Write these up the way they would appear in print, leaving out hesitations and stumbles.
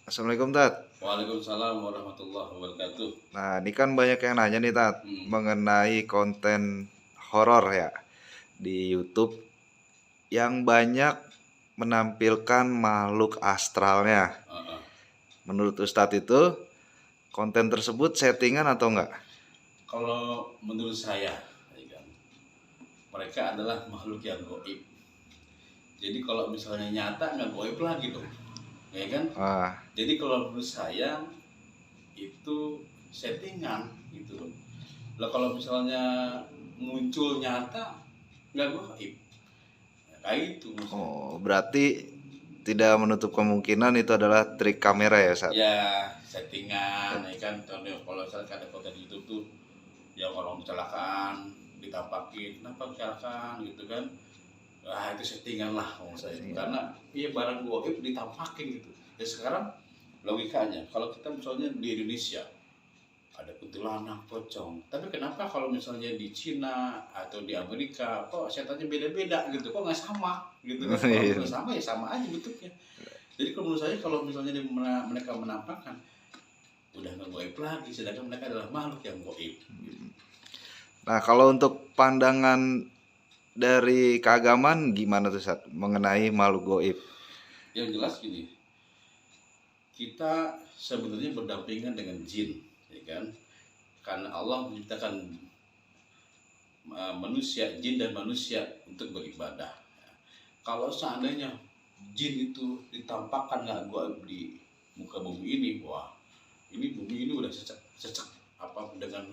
Assalamualaikum Tat. Waalaikumsalam warahmatullahi wabarakatuh. Nah ini kan banyak yang nanya nih Tat mengenai konten horor ya di YouTube yang banyak menampilkan makhluk astralnya. Uh-uh. Menurut Ustadz itu konten tersebut settingan atau enggak? Kalau menurut saya, ya kan, mereka adalah makhluk yang goib. Jadi kalau misalnya nyata nggak goib lagi dong, ya kan? Jadi kalau menurut saya itu settingan gitu loh. Lah kalau misalnya muncul nyata nggak goib, ya, kayak itu maksudnya. Oh, berarti tidak menutup kemungkinan itu adalah trik kamera ya Ustadz? Ya settingan, ya kan. Kalau misalnya ada konten YouTube tuh yang orang kecelakaan ditampakin, kenapa kecelakaan gitu kan, itu settingan lah maksud saya. Karena barang goib ditampakin gitu ya. Sekarang logikanya kalau kita misalnya di Indonesia ada kuntilanak, pocong, tapi kenapa kalau misalnya di Cina atau di Amerika kok setannya beda-beda gitu, kok nggak sama gitu kan? Kalau nggak sama ya sama aja bentuknya. Jadi kalau menurut saya kalau misalnya mereka menampakkan udah nggak goib lagi, sedangkan mereka adalah makhluk yang goib. Nah kalau untuk pandangan dari keagamaan gimana tuh Ustadz mengenai makhluk goib? Yang jelas gini, kita sebenarnya berdampingan dengan jin, ya kan? Karena Allah menciptakan manusia, jin dan manusia untuk beribadah. Kalau seandainya jin itu ditampakkan nggak goib di muka bumi ini, wah, ini bumi ini udah cecek apa dengan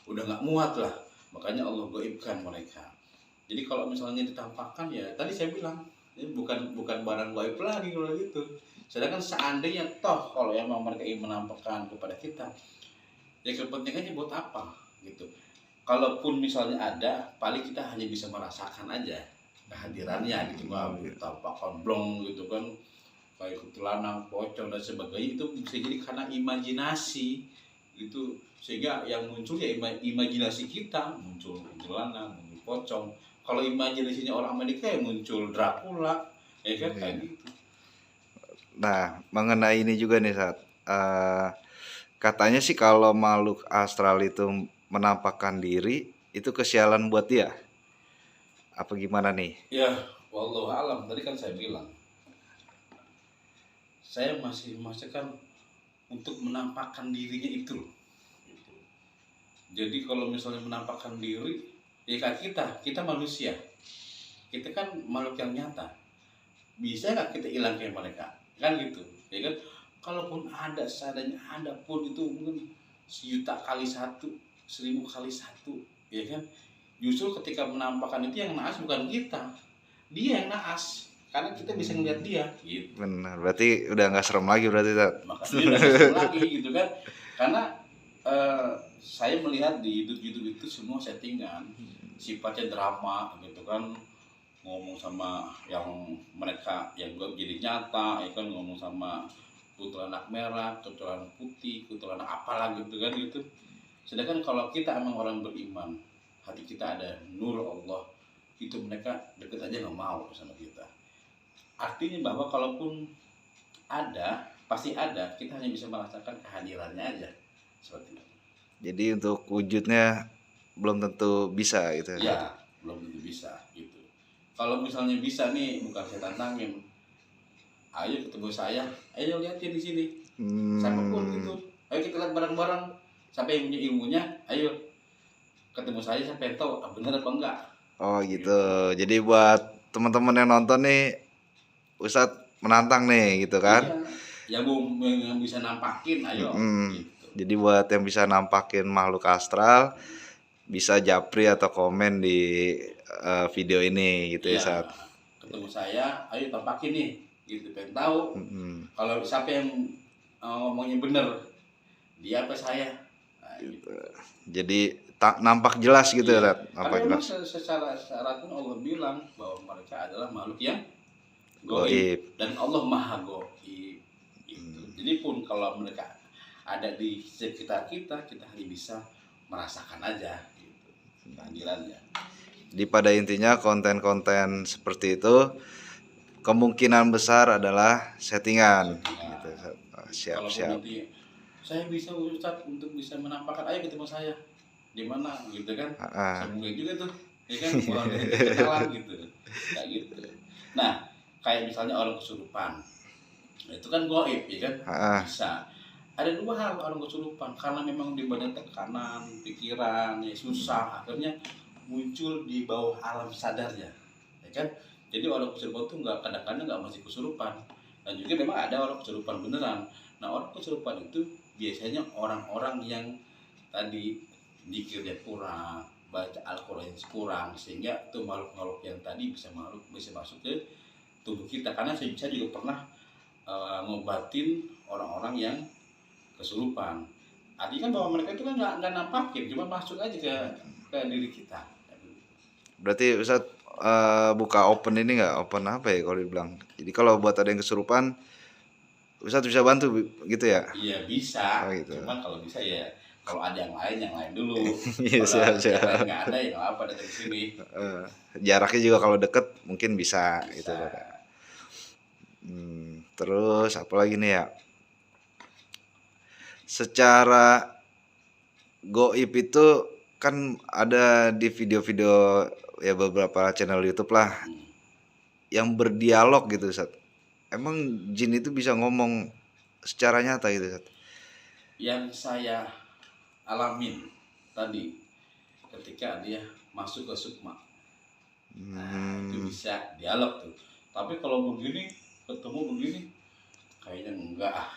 udah nggak muat lah. Makanya Allah goibkan mereka. Jadi kalau misalnya ditampakkan, ya tadi saya bilang ini bukan barang goib lagi kalau gitu. Sedangkan seandainya toh kalau emang mereka ingin menampakkan kepada kita, ya kepentingannya buat apa gitu. Kalaupun misalnya ada, paling kita hanya bisa merasakan aja kehadirannya gitu, nggak tampakkan blong gitu kan, kayak kuntilanak, pocong dan sebagainya. Itu bisa jadi karena imajinasi gitu, sehingga yang muncul ya imajinasi kita, muncul kuntilanak, muncul pocong. Kalau imajinasinya orang Amerika ya muncul Dracula, ya kan, kayak gitu. Nah mengenai ini juga nih Sat, katanya sih kalau makhluk astral itu menampakkan diri itu kesialan buat dia, apa gimana nih? Ya wallahu alam, tadi kan saya bilang saya masih memastikan untuk menampakkan dirinya itu gitu. Jadi kalau misalnya menampakkan diri, ya kan kita manusia, kita kan makhluk yang nyata, bisa nggak kita hilang kayak mereka kan gitu, ya kan? Kalaupun ada, seadanya ada pun, itu mungkin 1.000.000 kali 1, 1.000 kali 1, ya kan? Justru ketika menampakkan itu yang naas bukan kita, dia yang naas, karena kita bisa ngeliat dia gitu. Benar, berarti udah nggak serem lagi berarti Tat. Makanya udah serem lagi gitu kan. Karena saya melihat di YouTube itu semua settingan, sifatnya drama gitu kan, ngomong sama yang mereka yang gue jadi nyata, ya kan, ngomong sama kuntilanak merah, kuntilanak putih, kuntilanak apalah gitu kan gitu. Sedangkan kalau kita emang orang beriman, hati kita ada nur Allah, itu mereka deket aja nggak mau sama kita. Artinya bahwa kalaupun ada, pasti ada, kita hanya bisa merasakan kehadirannya aja, seperti itu. Jadi untuk wujudnya belum tentu bisa gitu ya. Belum tentu bisa gitu. Kalau misalnya bisa nih, bukan saya tantangin, ayo ketemu saya, ayo lihatin di sini, siapapun gitu, ayo kita lihat bareng-bareng, siapa yang punya ilmunya, ayo ketemu saya, siapa yang tahu benar apa enggak. Oh gitu. Jadi buat teman-teman yang nonton nih, Ustadz menantang nih gitu kan? Iya, yang bisa nampakin, ayo. Gitu. Jadi buat yang bisa nampakin makhluk astral, bisa japri atau komen di video ini gitu ya Ustadz. Ketemu saya, ayo tampakin nih, gitu, pengen tahu. Kalau siapa yang ngomongnya bener, dia apa saya. Nah, gitu. Jadi nampak jelas gitu ya, nampak jelas. Secara syaratnya Allah bilang bahwa mereka adalah makhluk yang goib, dan Allah maha goib itu. Jadi pun kalau mereka ada di sekitar kita hanya bisa merasakan aja gitu kehadirannya. Jadi pada intinya konten-konten seperti itu kemungkinan besar adalah settingan. gitu Ustaz. Oh, Kalaupun siap. nanti saya bisa Ustaz untuk bisa menampakkan, ayo ketemu saya di mana gitu kan, Heeh. saya mulai juga tuh, ya kan, mulai dari kenalan gitu, kayak gitu. Nah, kayak misalnya orang kesurupan, itu kan goib ya kan, Heeh. bisa. Ada dua hal orang kesurupan, karena memang di badan tekanan, pikiran, ya susah, akhirnya muncul di bawah alam sadarnya, ya kan. Jadi orang kesurupan tuh nggak, kadang-kadang nggak masih kesurupan, dan juga memang ada orang kesurupan beneran. Nah, orang kesurupan itu biasanya orang-orang yang tadi zikirnya kurang, baca Al-Quran kurang, sehingga itu makhluk-makhluk yang tadi bisa masuk ke tubuh kita. Karena saya juga pernah ngobatin orang-orang yang kesurupan. Artinya kan bahwa mereka itu kan nggak nampakin, cuma masuk aja ke diri kita. Berarti Ustaz buka open ini nggak? Open apa ya kalau dibilang? Jadi kalau buat ada yang kesurupan, Ustaz bisa bantu gitu ya? Iya bisa, Oh gitu. cuma kalau bisa ya kalau ada yang lain dulu. Iya, Kalau siap. yang lain nggak ada ya nggak apa, datang ke sini. Jaraknya juga kalau deket mungkin bisa gitu Bisa. Pak. Terus apa lagi nih ya? Secara goib itu kan ada di video-video ya beberapa channel YouTube lah yang berdialog gitu Ustaz. Emang jin itu bisa ngomong secara nyata gitu Ustaz? Yang saya alamin tadi ketika dia masuk ke sukma, nah, itu bisa dialog tuh. Tapi kalau begini ketemu begini kayaknya enggak ah.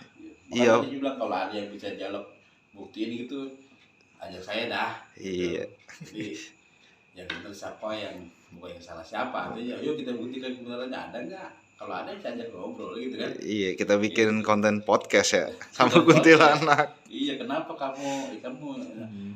Iya. Makanya dia bilang kalau ada yang bisa dialog buktiin gitu, ajak saya dah. Iya. Jadi yang benar siapa, yang bukan yang salah siapa. Artinya yuk kita buktikan kebenarannya ada enggak. Kalau ada bisa ajak ngobrol gitu kan. Iya, kita bikin Gitu. konten podcast ya sama Kita kuntilanak. Iya, kenapa kamu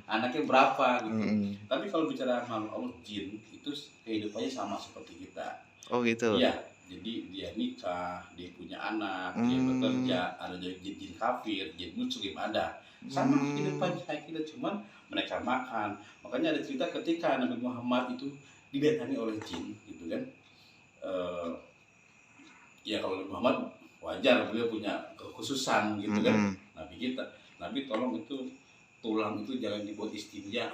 anaknya berapa gitu. Tapi kalau bicara makhluk Allah jin itu kehidupannya sama seperti kita. Oh gitu. Iya, jadi dia nikah, dia punya anak, dia bekerja, ada jin kafir, jin muslim ada. Sama kehidupan kayak kita, cuman mereka makan. Makanya ada cerita ketika Nabi Muhammad itu didatangi oleh jin gitu kan. Ya kalau Nabi Muhammad wajar, beliau punya kekhususan gitu kan. Nabi kita, Nabi tolong itu tulang itu jangan dibuat istijak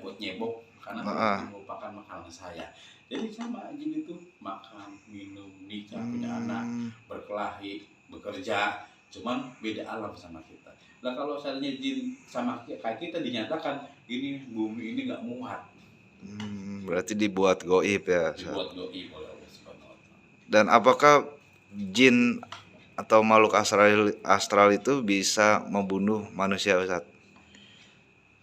buat nyebok, karena itu merupakan makanan saya. Jadi sama jin itu makan, minum, nikah, punya anak, berkelahi, bekerja, cuman beda alam sama kita. Nah kalau seandainya jin sama kayak kita dinyatakan ini bumi ini nggak muat, berarti dibuat goib ya. dibuat goib oleh Allah Subhanahu wa Ta'ala. Dan apakah jin atau makhluk astral itu bisa membunuh manusia Ustaz?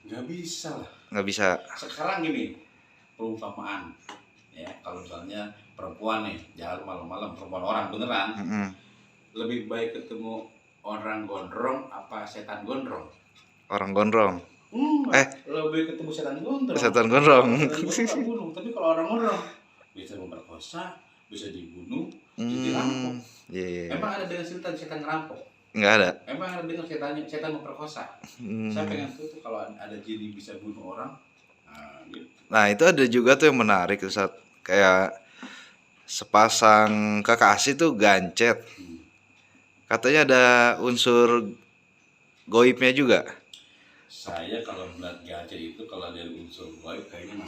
Nggak bisa lah. Nggak bisa. Sekarang gini perumpamaan ya, kalau misalnya perempuan nih jalan malam-malam, perempuan orang beneran, lebih baik ketemu orang gondrong apa setan gondrong? Orang gondrong. Lebih ketemu setan gondrong. Setan gondrong. Bunuh. Tapi kalau orang gondrong bisa memperkosa, bisa dibunuh, bisa dirampok. Iya. Emang ada dengan setan ngerampok? Nggak ada. Emang ada dengan setan memperkosa? Saya pengen tahu tuh kalau ada jin bisa bunuh orang. Gitu. Nah itu ada juga tuh yang menarik Ustaz. Kayak sepasang kekasih tuh gancet. Katanya ada unsur goibnya juga. Saya kalau melihat gancet itu kalau dari unsur goib kayaknya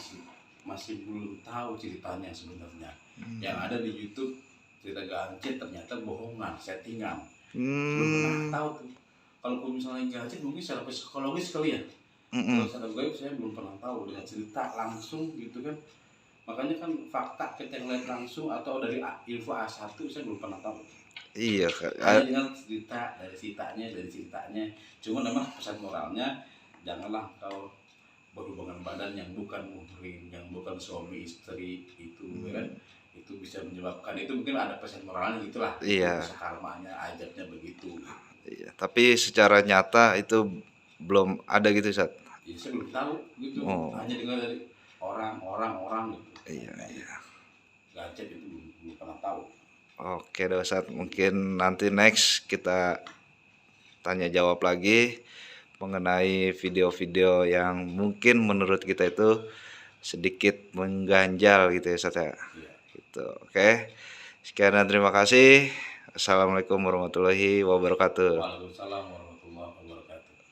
masih belum tahu ceritanya sebenarnya. Yang ada di YouTube cerita gancet ternyata bohongan, settingan. Belum pernah tahu tuh. Kalau misalnya gancet mungkin secara psikologis kali ya. Kalau secara goib saya belum pernah tahu dengan cerita langsung gitu kan. Makanya kan fakta kita yang lihat langsung atau dari info A1 saya belum pernah tahu. Iya. Hanya dengan cerita dari ceritanya. Cuma memang pesan moralnya janganlah kau berhubungan badan yang bukan muhrim, yang bukan suami istri itu kan. Itu bisa menyebabkan, itu mungkin ada pesan moralnya gitulah. Iya. Karmanya ajaknya begitu. Iya, tapi secara nyata itu belum ada gitu Ustaz. Ya, saya belum tahu gitu. Hanya dengar dari orang gitu. Iya. Gancet itu belum pernah tahu. Oke deh Ustaz, mungkin nanti next kita tanya jawab lagi mengenai video-video yang mungkin menurut kita itu sedikit mengganjal gitu ya Ustaz ya. Gitu. Oke. Sekian dan terima kasih. Assalamualaikum warahmatullahi wabarakatuh. Waalaikumsalam warahmatullahi wabarakatuh.